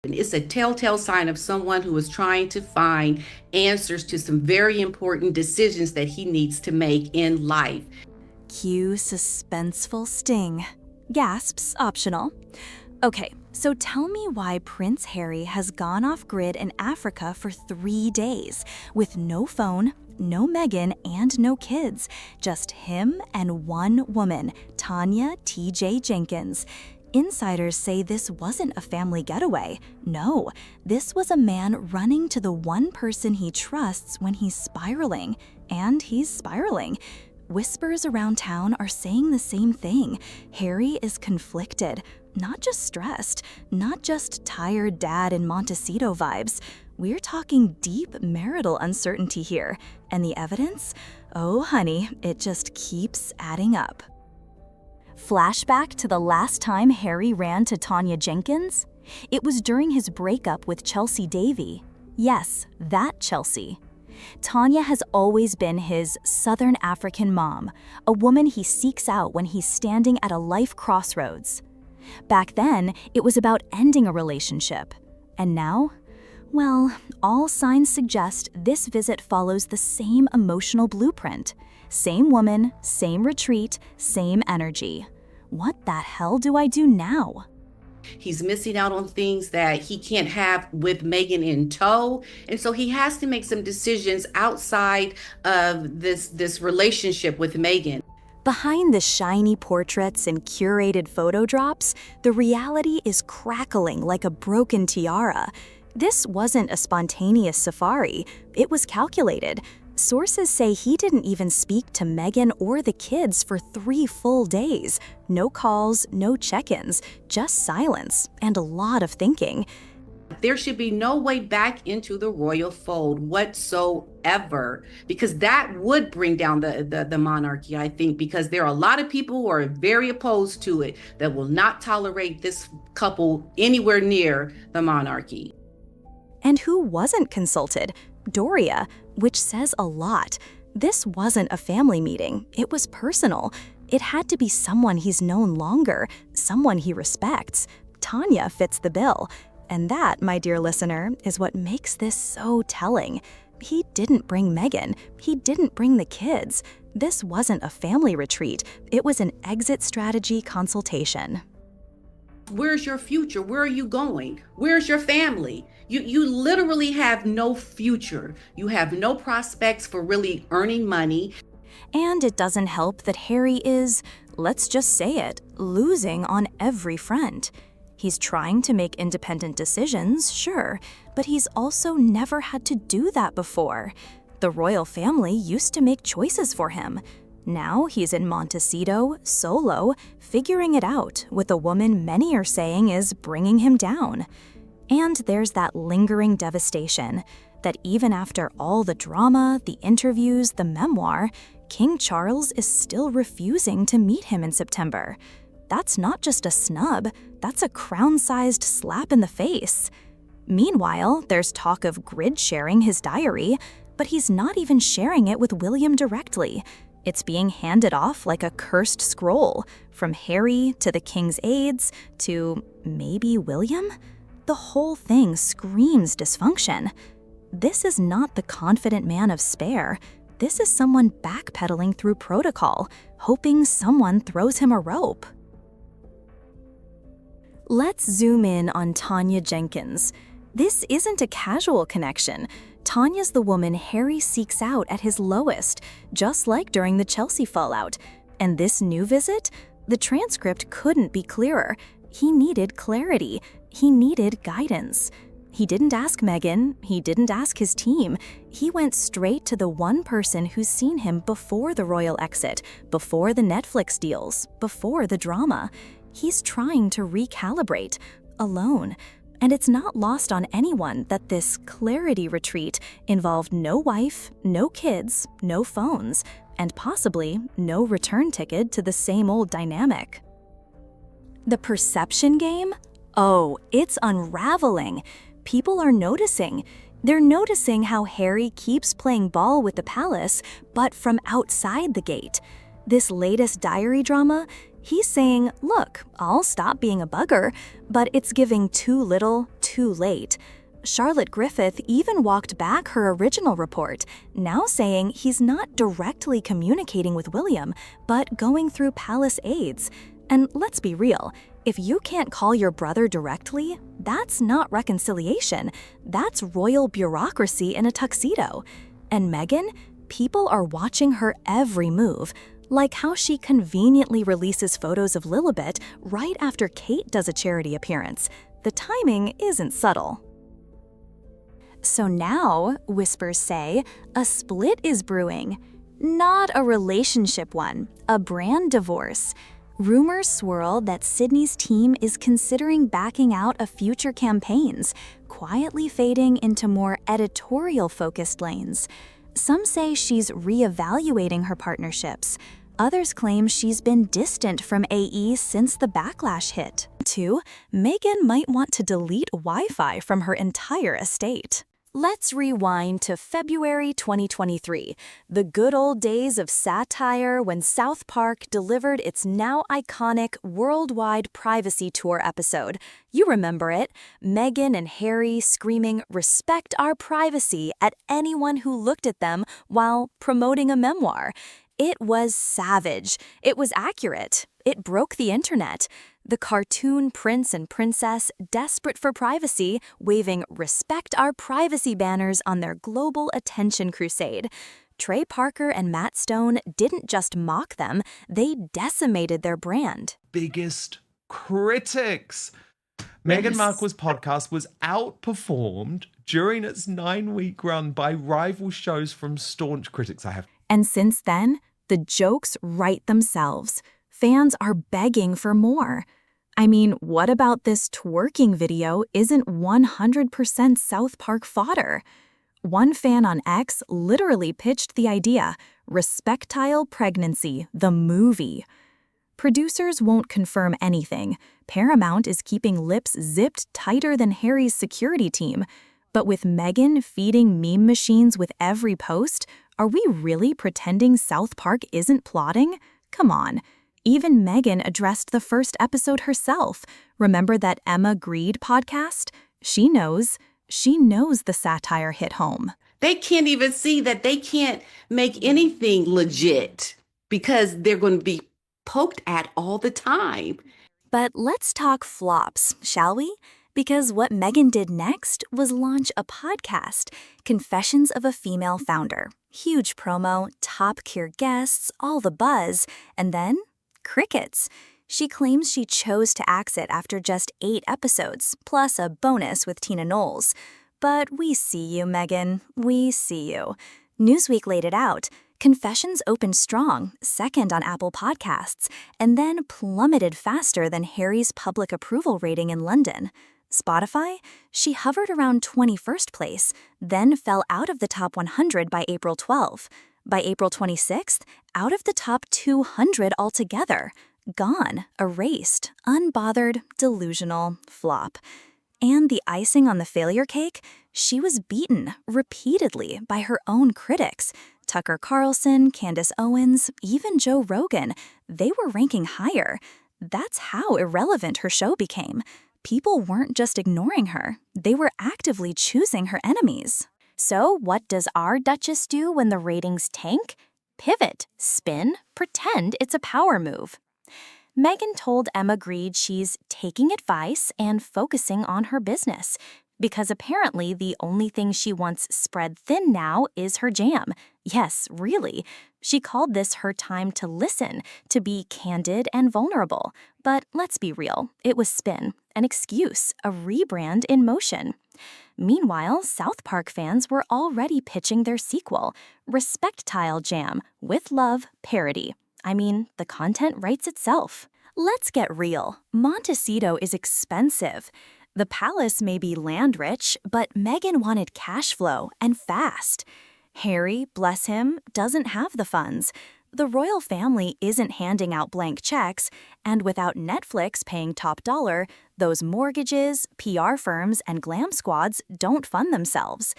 And it's a telltale sign of someone who is trying to find answers to some very important decisions that he needs to make in life. Cue suspenseful sting. Gasps optional. Okay, so tell me why Prince Harry has gone off-grid in Africa for 3 days with no phone, no Meghan, and no kids. Just him and one woman, Tanya T.J. Jenkins. Insiders say this wasn't a family getaway. No, this was a man running to the one person he trusts when he's spiraling. And he's spiraling. Whispers around town are saying the same thing. Harry is conflicted, not just stressed, not just tired dad in Montecito vibes. We're talking deep marital uncertainty here. And the evidence? Oh, honey, it just keeps adding up. Flashback to the last time Harry ran to Tanya Jenkins? It was during his breakup with Chelsea Davy. Yes, that Chelsea. Tanya has always been his Southern African mom, a woman he seeks out when he's standing at a life crossroads. Back then, it was about ending a relationship. And now? Well, all signs suggest this visit follows the same emotional blueprint. Same woman, same retreat, same energy. What the hell do I do now? He's missing out on things that he can't have with Meghan in tow. And so he has to make some decisions outside of this relationship with Meghan. Behind the shiny portraits and curated photo drops, the reality is crackling like a broken tiara. This wasn't a spontaneous safari. It was calculated. Sources say he didn't even speak to Meghan or the kids for 3 full days. No calls, no check-ins, just silence and a lot of thinking. There should be no way back into the royal fold whatsoever, because that would bring down the monarchy, I think, because there are a lot of people who are very opposed to it that will not tolerate this couple anywhere near the monarchy. And who wasn't consulted? Doria, which says a lot. This wasn't a family meeting. It was personal. It had to be someone he's known longer, someone he respects. Tanya fits the bill. And that, my dear listener, is what makes this so telling. He didn't bring Meghan. He didn't bring the kids. This wasn't a family retreat. It was an exit strategy consultation. Where's your future? Where are you going? Where's your family? You literally have no future. You have no prospects for really earning money. And it doesn't help that Harry is, let's just say it, losing on every front. He's trying to make independent decisions, sure, but he's also never had to do that before. The royal family used to make choices for him. Now he's in Montecito, solo, figuring it out with a woman many are saying is bringing him down. And there's that lingering devastation that even after all the drama, the interviews, the memoir, King Charles is still refusing to meet him in September. That's not just a snub, that's a crown-sized slap in the face. Meanwhile, there's talk of grid sharing his diary, but he's not even sharing it with William directly. It's being handed off like a cursed scroll, from Harry to the king's aides to maybe William? The whole thing screams dysfunction. This is not the confident man of Spare. This is someone backpedaling through protocol, hoping someone throws him a rope. Let's zoom in on Tanya Jenkins. This isn't a casual connection. Tanya's the woman Harry seeks out at his lowest, just like during the Chelsea fallout. And this new visit? The transcript couldn't be clearer. He needed clarity. He needed guidance. He didn't ask Meghan. He didn't ask his team. He went straight to the one person who's seen him before the royal exit, before the Netflix deals, before the drama. He's trying to recalibrate, alone. And it's not lost on anyone that this clarity retreat involved no wife, no kids, no phones, and possibly no return ticket to the same old dynamic. The perception game? Oh, it's unraveling. People are noticing. They're noticing how Harry keeps playing ball with the palace, but from outside the gate. This latest diary drama, he's saying, look, I'll stop being a bugger, but it's giving too little, too too late. Charlotte Griffith even walked back her original report, now saying he's not directly communicating with William, but going through palace aides. And let's be real, if you can't call your brother directly, that's not reconciliation. That's royal bureaucracy in a tuxedo. And Meghan? People are watching her every move, like how she conveniently releases photos of Lilibet right after Kate does a charity appearance. The timing isn't subtle. So now, whispers say, a split is brewing. Not a relationship one, a brand divorce. Rumors swirl that Sydney's team is considering backing out of future campaigns, quietly fading into more editorial-focused lanes. Some say she's reevaluating her partnerships. Others claim she's been distant from AE since the backlash hit. 2. Meghan might want to delete Wi-Fi from her entire estate. Let's rewind to February 2023, the good old days of satire when South Park delivered its now iconic worldwide privacy tour episode. You remember it, Meghan and Harry screaming, "Respect our privacy," at anyone who looked at them while promoting a memoir. It was savage. It was accurate. It broke the internet. The cartoon prince and princess, desperate for privacy, waving "Respect our privacy" banners on their global attention crusade. Trey Parker and Matt Stone didn't just mock them, they decimated their brand. Biggest critics. Meghan Markle's podcast was outperformed during its 9-week run by rival shows from staunch critics. And since then, the jokes write themselves. Fans are begging for more. I mean, what about this twerking video isn't 100% South Park fodder? One fan on X literally pitched the idea, "Respectile Pregnancy, the movie." Producers won't confirm anything. Paramount is keeping lips zipped tighter than Harry's security team. But with Meghan feeding meme machines with every post, are we really pretending South Park isn't plotting? Come on. Even Meghan addressed the first episode herself. Remember that Emma Grede podcast? She knows the satire hit home. They can't even see that they can't make anything legit because they're going to be poked at all the time. But let's talk flops, shall we? Because what Meghan did next was launch a podcast, Confessions of a Female Founder. Huge promo, top-tier guests, all the buzz, and then crickets. She claims she chose to axe it after just 8 episodes, plus a bonus with Tina Knowles. But we see you, Meghan. We see you. Newsweek laid it out. Confessions opened strong, second on Apple Podcasts, and then plummeted faster than Harry's public approval rating in London. Spotify? She hovered around 21st place, then fell out of the top 100 by April 12. By April 26th, out of the top 200 altogether. Gone, erased, unbothered, delusional, flop. And the icing on the failure cake? She was beaten repeatedly by her own critics. Tucker Carlson, Candace Owens, even Joe Rogan. They were ranking higher. That's how irrelevant her show became. People weren't just ignoring her. They were actively choosing her enemies. So what does our Duchess do when the ratings tank? Pivot, spin, pretend it's a power move. Meghan told Emma Grede she's taking advice and focusing on her business, because apparently the only thing she wants spread thin now is her jam. Yes, really. She called this her time to listen, to be candid and vulnerable. But let's be real, it was spin, an excuse, a rebrand in motion. Meanwhile, South Park fans were already pitching their sequel, Respectile Jam, with love, parody. I mean, the content writes itself. Let's get real. Montecito is expensive. The palace may be land-rich, but Meghan wanted cash flow and fast. Harry, bless him, doesn't have the funds. The royal family isn't handing out blank checks, and without Netflix paying top dollar, those mortgages, PR firms, and glam squads don't fund themselves.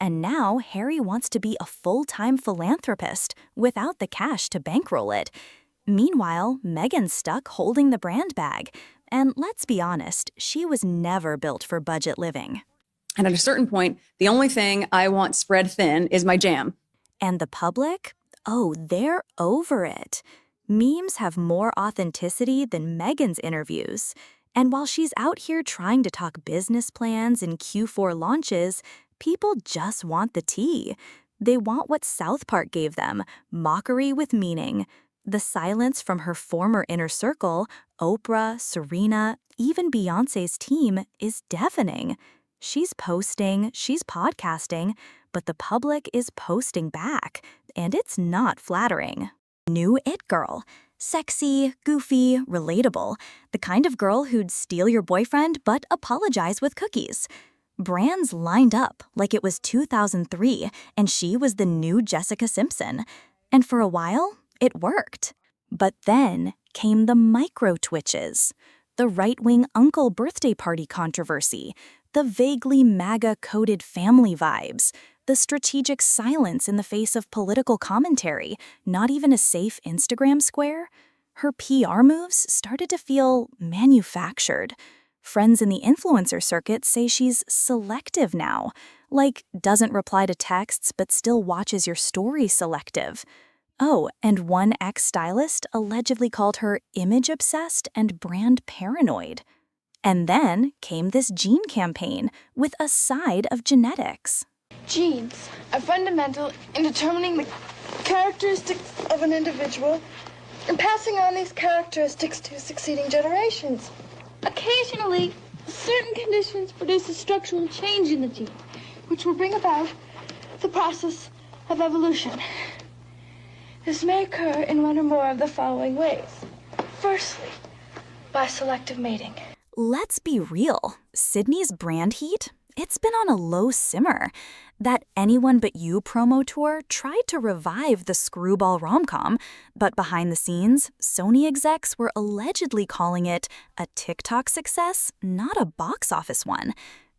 And now Harry wants to be a full-time philanthropist without the cash to bankroll it. Meanwhile, Meghan's stuck holding the brand bag. And let's be honest, she was never built for budget living. And at a certain point, the only thing I want spread thin is my jam. And the public? Oh, they're over it. Memes have more authenticity than Meghan's interviews. And while she's out here trying to talk business plans and Q4 launches, people just want the tea. They want what South Park gave them, mockery with meaning. The silence from her former inner circle, Oprah, Serena, even Beyoncé's team, is deafening. She's posting, she's podcasting, but the public is posting back, and it's not flattering. New it girl. Sexy, goofy, relatable. The kind of girl who'd steal your boyfriend but apologize with cookies. Brands lined up like it was 2003 and she was the new Jessica Simpson. And for a while, it worked. But then came the micro-twitches. The right-wing uncle birthday party controversy. The vaguely MAGA-coded family vibes. The strategic silence in the face of political commentary. Not even a safe Instagram square. Her PR moves started to feel manufactured. Friends in the influencer circuit say she's selective now. Like, doesn't reply to texts but still watches your story selective. Oh, and one ex-stylist allegedly called her image-obsessed and brand paranoid. And then came this gene campaign with a side of genetics. Genes are fundamental in determining the characteristics of an individual and passing on these characteristics to succeeding generations. Occasionally, certain conditions produce a structural change in the gene, which will bring about the process of evolution. This may occur in one or more of the following ways. Firstly, by selective mating. Let's be real. Sydney's brand heat? It's been on a low simmer. That Anyone But You promo tour tried to revive the screwball rom-com, but behind the scenes, Sony execs were allegedly calling it a TikTok success, not a box office one.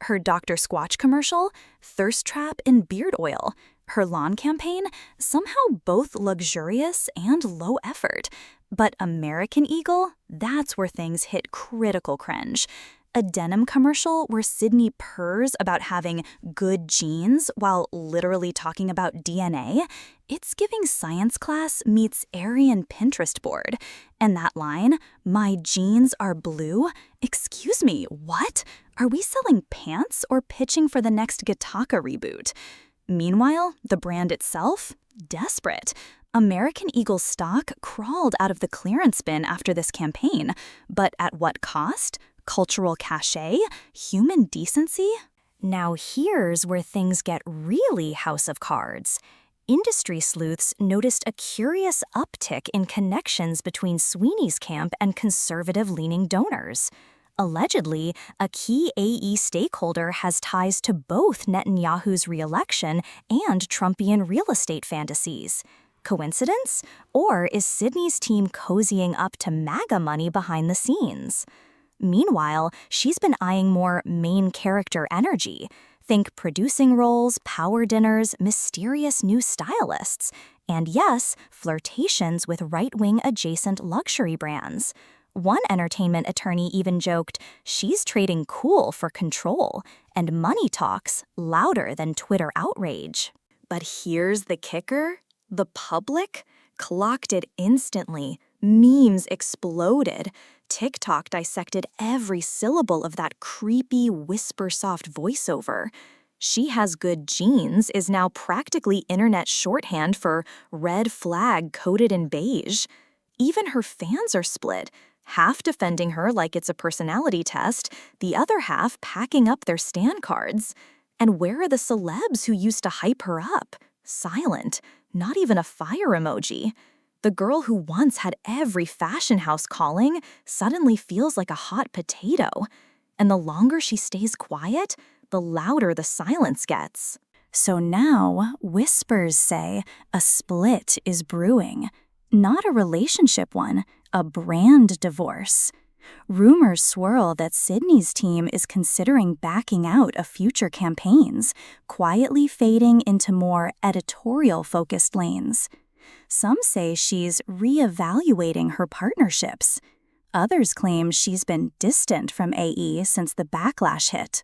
Her Dr. Squatch commercial, thirst trap in beard oil. Her lawn campaign, somehow both luxurious and low effort. But American Eagle, that's where things hit critical cringe. A denim commercial where Sydney purrs about having good genes while literally talking about DNA? It's giving science class meets Aryan Pinterest board. And that line, "My genes are blue"? Excuse me, what? Are we selling pants or pitching for the next Gattaca reboot? Meanwhile, the brand itself? Desperate. American Eagle stock crawled out of the clearance bin after this campaign. But at what cost? Cultural cachet? Human decency? Now here's where things get really House of Cards. Industry sleuths noticed a curious uptick in connections between Sweeney's camp and conservative-leaning donors. Allegedly, a key AE stakeholder has ties to both Netanyahu's re-election and Trumpian real estate fantasies. Coincidence? Or is Sydney's team cozying up to MAGA money behind the scenes? Meanwhile, she's been eyeing more main character energy. Think producing roles, power dinners, mysterious new stylists. And yes, flirtations with right-wing adjacent luxury brands. One entertainment attorney even joked, she's trading cool for control, and money talks louder than Twitter outrage. But here's the kicker. The public clocked it instantly. Memes exploded. TikTok dissected every syllable of that creepy, whisper-soft voiceover. She has good genes is now practically internet shorthand for red flag coded in beige. Even her fans are split, half defending her like it's a personality test, the other half packing up their stan cards. And where are the celebs who used to hype her up? Silent, not even a fire emoji. The girl who once had every fashion house calling suddenly feels like a hot potato. And the longer she stays quiet, the louder the silence gets. So now, whispers say a split is brewing. Not a relationship one, a brand divorce. Rumors swirl that Sydney's team is considering backing out of future campaigns, quietly fading into more editorial-focused lanes. Some say she's reevaluating her partnerships. Others claim she's been distant from AE since the backlash hit.